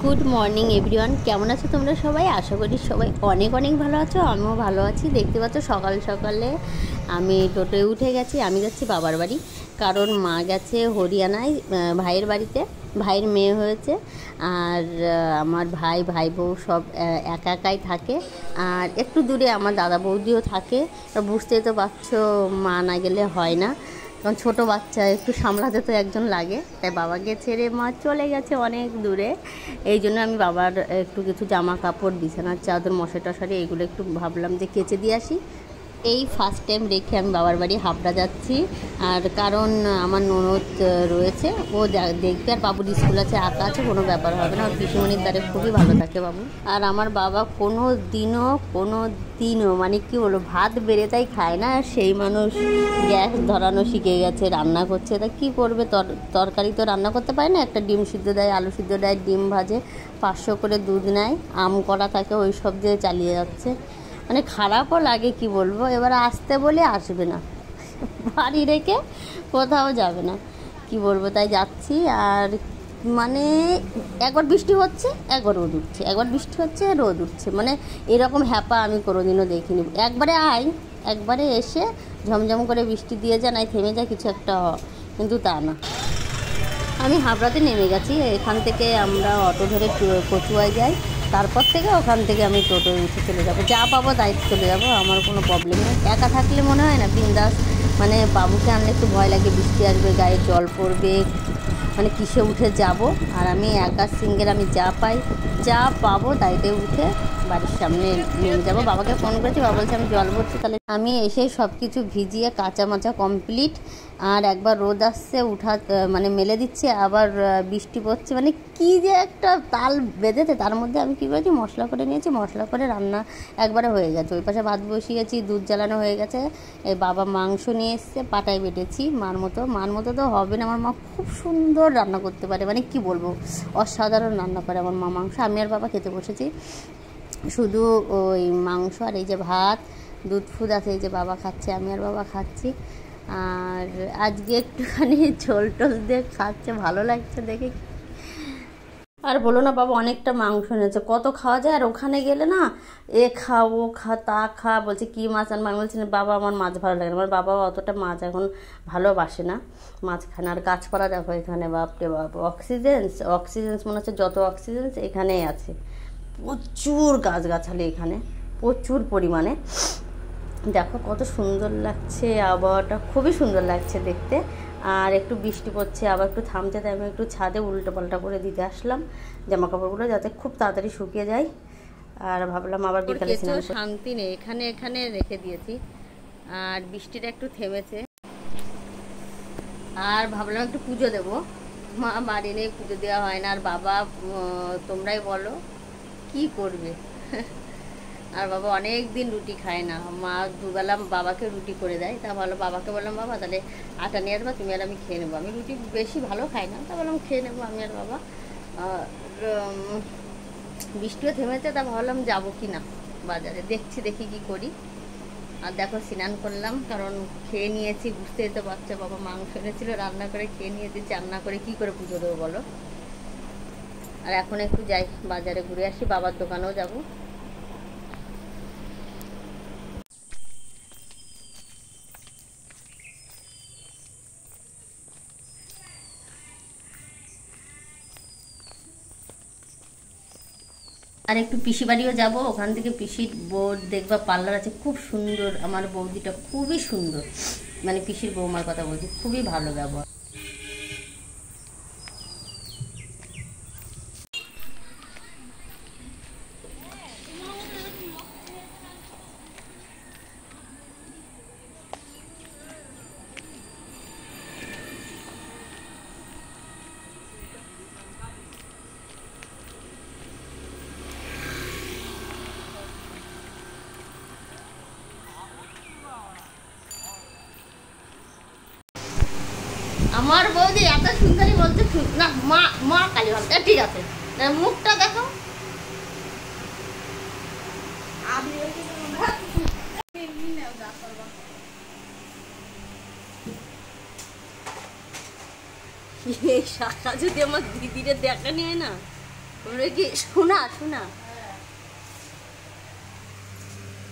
Good morning everyone, কেমন আছো তোমরা সবাই? আশা করি সবাই অনেক অনেক ভালো আছো। আমিও ভালো আছি। দেখতে পাচ্ছ সকাল সকালে আমি টোটোয় উঠে গেছি। আমি যাচ্ছি বাবার বাড়ি, কারণ মা গেছে হরিয়ানায় ভাইয়ের বাড়িতে। ভাইয়ের মেয়ে হয়েছে, আর আমার ভাই বউ সব একা একাই থাকে। আর একটু দূরে আমার দাদা বৌদিও থাকে। বুঝতেই তো পারছো, মা না গেলে হয় না, কারণ ছোটো বাচ্চা একটু সামলাতে তো একজন লাগে। তাই বাবাকে ছেড়ে মা চলে গেছে অনেক দূরে। এই জন্য আমি বাবার একটু কিছু জামা কাপড়, বিছানার চাদর, মশারি টশারি এগুলো একটু ভাবলাম যে কেচে দিয়ে আসি। এই ফার্স্ট টাইম রেখে আমি বাবার বাড়ি হাবড়া যাচ্ছি। আর কারণ আমার ননদ রয়েছে, ও দেখবে। আর বাবুর স্কুল আছে, আঁকা আছে, কোনো ব্যাপার হবে না। ওর পিসিমণির দ্বারে খুবই ভালো থাকে বাবু। আর আমার বাবা কোনো দিনও মানে কি বলবো, ভাত বেড়ে তাই খায় না। সেই মানুষ গ্যাস ধরানো শিখে গেছে, রান্না করছে। তা কী করবে, তরকারি তো রান্না করতে পারে না। একটা ডিম সিদ্ধ দেয়, আলু সিদ্ধ দেয়, ডিম ভাজে, 500 করে দুধ নেয়, আম করা থাকে, ওই সব দিয়ে চালিয়ে যাচ্ছে। মানে খারাপও লাগে, কি বলবো। এবার আসতে বলে আসবে না, বাড়ি রেখে কোথাও যাবে না, কি বলবো। তাই যাচ্ছি। আর মানে একবার বৃষ্টি হচ্ছে, একবার রোদ উঠছে, একবার বৃষ্টি হচ্ছে, রোদ উঠছে। মানে এরকম হ্যাপা আমি কোনোদিনও দেখিনি। একবারে আয়, একবারে এসে ঝমঝম করে বৃষ্টি দিয়ে যায়, নাই থেমে যায়, কিছু একটা, কিন্তু তা না। আমি হাবড়াতে নেমে গেছি। এখান থেকে আমরা অটো ধরে কচুয়ায় যাই, তারপর থেকে ওখান থেকে আমি টোটোয় উঠে চলে যাবো। যা পাবো তাই চলে যাবো, আমার কোনো প্রবলেম নেই। একা থাকলে মনে হয় না বিন্দাস। মানে বাবুকে আনলে একটু ভয় লাগে, বৃষ্টি আসবে, গায়ে জল পড়বে, মানে কিসে উঠে যাব। আর আমি একা সিঙ্গেল, আমি যা পাই যা পাবো তাইতে উঠে বাড়ির সামনে নেমে যাবো। বাবাকে ফোন করেছি, বাবা বলছে আমি জল ভরছি। তাহলে আমি এসে সব কিছু ভিজিয়ে কাঁচা মাচা কমপ্লিট। আর একবার রোদ আসছে, মানে মেলে দিচ্ছে, আবার বৃষ্টি পড়ছে। মানে কি যে একটা তাল বেঁধেছে। তার মধ্যে আমি কী করেছি, মশলা করে নিয়েছি, মশলা করে রান্না একবারে হয়ে গেছে। ওই পাশে ভাত বসিয়েছি, দুধ জ্বালানো হয়ে গেছে। এই বাবা মাংস নিয়ে এসছে, পাটায় বেটেছি মার মতো তো হবে না। আমার মা খুব সুন্দর রান্না করতে পারে, মানে কি বলবো, অসাধারণ রান্না করে আমার মা মাংস। আমি আর বাবা খেতে বসেছি, শুধু ওই মাংস আর এই যে ভাত, দুধ ফুদ আছে, এই যে বাবা খাচ্ছে, আমি আর বাবা খাচ্ছি। আর আজকে একটুখানি ঝোল টোল দিয়ে খাচ্ছে, ভালো লাগছে দেখে। আর বলো না, বাবা অনেকটা মাংস এনেছে, কত খাওয়া যায়। আর ওখানে গেলে না, এ খা ও খা তা খা, বলছে কি মাছ আনবো। আমি বলছি বাবা আমার মাছ ভালো লাগে না। আমার বাবা অতটা মাছ এখন ভালোবাসে না, মাছ খায় না। আর গাছপালা দেখো এখানে, বাপরে বাপ, অক্সিজেন মনে হচ্ছে যত অক্সিজেন এখানেই আছে। প্রচুর গাছগাছালি এখানে, প্রচুর পরিমাণে। দেখো কত সুন্দর লাগছে, আবহাওয়াটা খুবই সুন্দর লাগছে দেখতে। আর একটু বৃষ্টি পড়ছে, আবার একটু থামছে, তাই আমি একটু ছাদে উল্টো পাল্টা করে দিতে আসলাম জামা কাপড়গুলো, যাতে খুব তাড়াতাড়ি শুকিয়ে যায়। আর ভাবলাম আবার বিকালে শান্তি নেই, এখানে রেখে দিয়েছি। আর বৃষ্টিটা একটু থেমেছে, আর ভাবলাম একটু পুজো দেবো। মা বাড়ি নেই, পুজো দেওয়া হয় না। আর বাবা, তোমরাই বলো কি করবে। আর বাবা অনেক দিন রুটি খায় না। মা দুবেলা বাবাকে রুটি করে দেয়। তা ভালো, বাবাকে বললাম বাবা তাহলে আটা নিয়ে আসবা, তুমি আর আমি খেয়ে নেবো। আমি রুটি বেশি ভালো খাই না, তা বললাম খেয়ে নেবো আমি আর বাবা। বৃষ্টিও থেমেছে, তা ভাবলাম যাবো কি না বাজারে, দেখি কি করি। আর দেখো স্নান করলাম, কারণ খেয়ে নিয়েছি, বুঝতেই তো পারছো। বাবা মাংস এনেছিল, রান্না করে খেয়ে নিয়েছি। রান্না করে কি করে পুজো দেবো বলো। আর এখন একটু যাই বাজারে ঘুরে আসি, বাবার দোকানেও যাবো। আর একটু পিসি বাড়িও যাবো, ওখান থেকে পিসির বউর দেখবা পার্লার আছে, খুব সুন্দর। আমার বৌদিটা খুবই সুন্দর, মানে পিসির বৌমার কথা বলছি, খুবই ভালো ব্যবহার। আমার বৌদি এত সুন্দরই বলতে না, মা মা কালী ভাবতে ঠিক আছে, মুখটা দেখো। এই শাখা যদি আমার দিদিরে দেখা নিয়ে না, তোমরা কি শোনা শোনা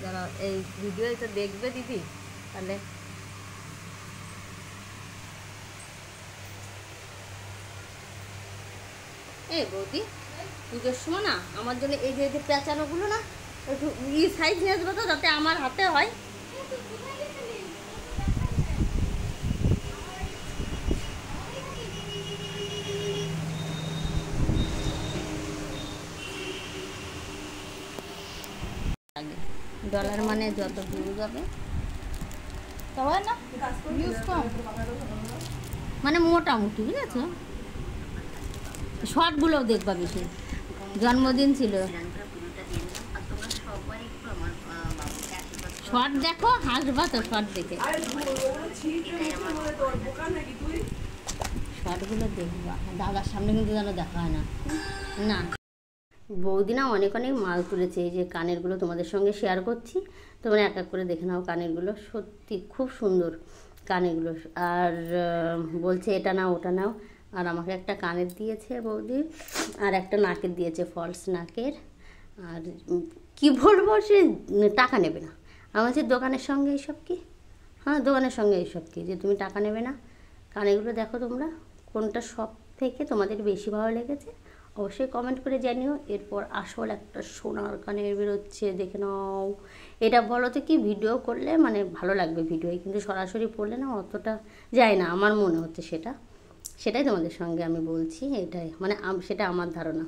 যারা এই ভিডিও তো দেখবে দিদি, তাহলে এই বৌদি পুজোর সময় না আমার জন্য এই যে পেঁচানোগুলো না একটু সাইজ নিয়ে আসবে তো, যাতে আমার হাতে হয়। ডলার মানে যত ভিউজ হবে না, মানে মোটামুটি বুঝেছো, শর্টগুলো দেখবা বেশি। জন্মদিন ছিল, শর্ট দেখো, হাসবা তো শর্ট দেখে, শর্টগুলো দেখবা। দাদার সামনে কিন্তু যেন দেখা হয় না। না বৌদি না অনেক অনেক মাল তুলেছে, এই যে কানেরগুলো তোমাদের সঙ্গে শেয়ার করছি, তোমরা এক এক করে দেখে নাও। কানেরগুলো সত্যি খুব সুন্দর কানেরগুলো। আর বলছে এটা নাও ওটা নাও, আর আমাকে একটা কানের দিয়েছে বৌদি, আর একটা নাকের দিয়েছে, ফলস নাকের। আর কি বলবো, সে টাকা নেবে না। আমার হচ্ছে দোকানের সঙ্গে এইসব কি, হ্যাঁ দোকানের সঙ্গে এইসব কি যে তুমি টাকা নেবে না। কানেরগুলো দেখো তোমরা, কোনটা সব থেকে তোমাদের বেশি ভালো লেগেছে অবশ্যই কমেন্ট করে জানিও। এরপর আসল একটা সোনার কানের বেরোচ্ছে, দেখে নাও। এটা বলো তো কি, ভিডিও করলে মানে ভালো লাগবে ভিডিওয়, কিন্তু সরাসরি পড়লে না অতটা যায় না, আমার মনে হচ্ছে সেটাই তোমাদের সঙ্গে আমি বলছি। এটাই মানে সেটা আমার ধারণা।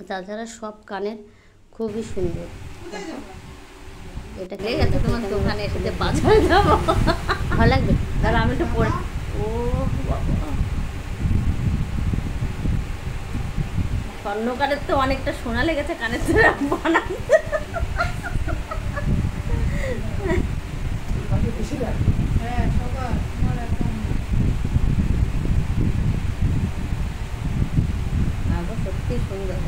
তাছাড়া সব কানের খুবই সুন্দর। এটা লেগে গেছে তোমার দোকানে এসে বাজারে যাবো, ভালো লাগবে। তাহলে আমি একটু পরে, ও বাবা স্বর্ণকারের তো অনেকটা সোনা লেগেছে কানের তো বানাতে। সত্যি সুন্দর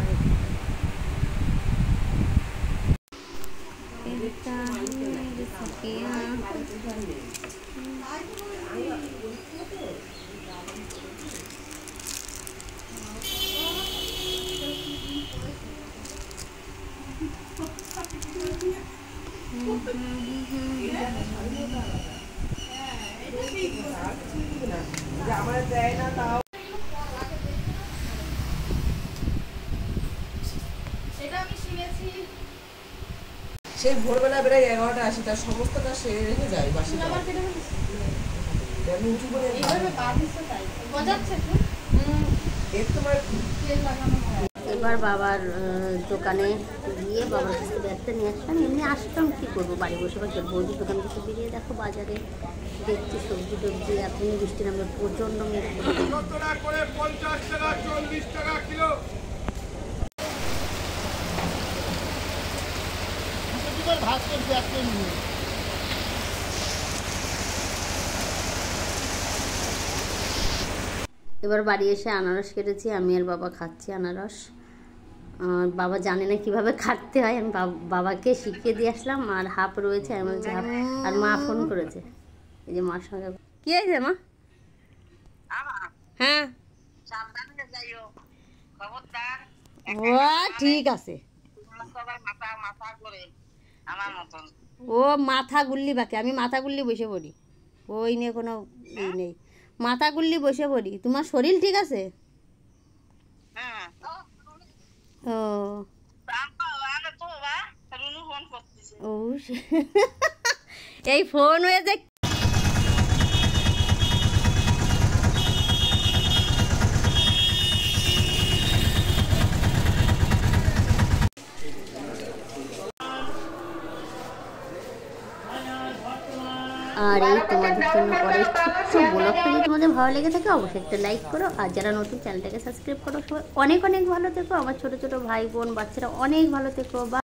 সেই ভোরবেলা বেড়াই 11টা 80 তার সমস্তটা সেরে রেখে যায় বাসি। এবার বাবার দোকানে গিয়ে বাবার কাছে ব্যাগটা নিয়ে আসলাম। এমনি আসলাম কী করবো, বাড়ি বসে বসে বৌদির দোকান থেকে বেরিয়ে দেখো বাজারে দেখছি সবজি টবজি এখনই বৃষ্টি নামে প্রচণ্ড মেঘ। এবার বাড়ি এসে আনারস কেটেছি, আমি আর বাবা খাচ্ছি আনারস। বাবা জানে না কিভাবে কাটতে হয়, আমি বাবাকে শিখিয়ে দিয়ে আসলাম। আর হাফ রয়েছে, আমি বলছি হাফ। আর মা ফোন করেছে, এই যে মার সঙ্গে। কি হয়েছে মা? হ্যাঁ ও ঠিক আছে। ও মাথা গুল্লি বাকি, আমি মাথা গুল্লি বসে পড়ি, ওই নিয়ে কোনো ই নেই। মাথা গুল্লি বসে পড়ি। তোমার শরীর ঠিক আছে? ও ও এই ফোন হয়ে যে আর এই তোমাদের জন্য পরে ছোট্ট ব্লগটা যদি তোমাদের ভালো লেগে থাকে অবশ্যই একটা লাইক করো। আর যারা নতুন চ্যানেলটাকে সাবস্ক্রাইব করো, সবাই অনেক অনেক ভালো থেকো। আমার ছোটো ছোটো ভাই বোন বাচ্চারা অনেক ভালো থেকো।